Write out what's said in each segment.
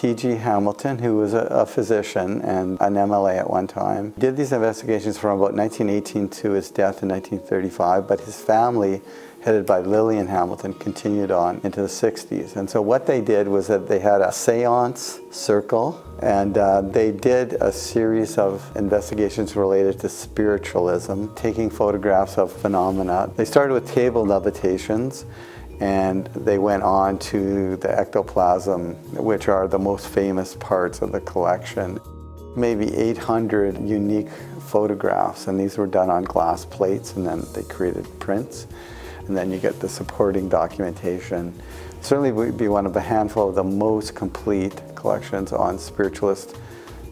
T.G. Hamilton, who was a physician and an MLA at one time, did these investigations from about 1918 to his death in 1935, but his family, headed by Lillian Hamilton, continued on into the 60s. And so what they did was that they had a seance circle, and they did a series of investigations related to spiritualism, taking photographs of phenomena. They started with table levitations, and they went on to the ectoplasm, which are the most famous parts of the collection. Maybe 800 unique photographs, and these were done on glass plates, and then they created prints. And then you get the supporting documentation. Certainly would be one of a handful of the most complete collections on spiritualist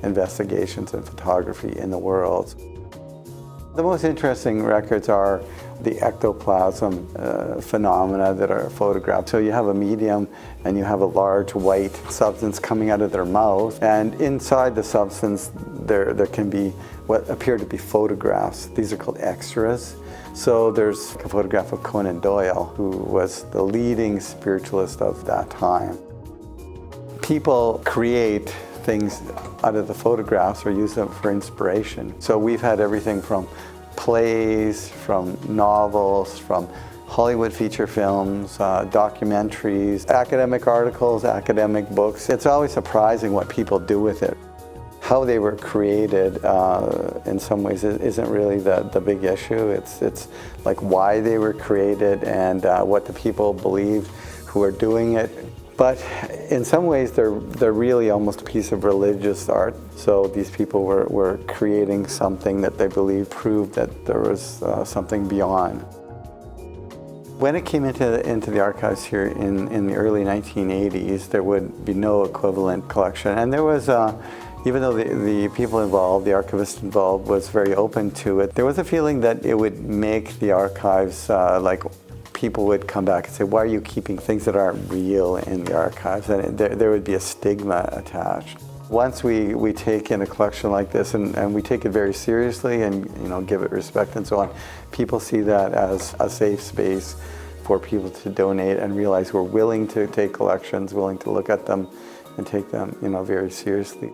investigations and photography in the world. The most interesting records are the ectoplasm phenomena that are photographed. So you have a medium and you have a large white substance coming out of their mouth, and inside the substance there can be what appear to be photographs. These are called extras. So there's a photograph of Conan Doyle, who was the leading spiritualist of that time. People create things out of the photographs or use them for inspiration. So we've had everything from plays, from novels, from Hollywood feature films, documentaries, academic articles, academic books. It's always surprising what people do with it. How they were created, in some ways, isn't really the big issue. It's like why they were created and what the people believed who are doing it. But in some ways, they're really almost a piece of religious art. So these people were creating something that they believed proved that there was something beyond. When it came into the archives here in the early 1980s, there would be no equivalent collection. And there was, even though the people involved, the archivist involved, was very open to it, there was a feeling that it would make the archives like people would come back and say, why are you keeping things that aren't real in the archives? And there would be a stigma attached. Once we take in a collection like this and we take it very seriously and give it respect and so on, people see that as a safe space for people to donate and realize we're willing to take collections, willing to look at them and take them very seriously.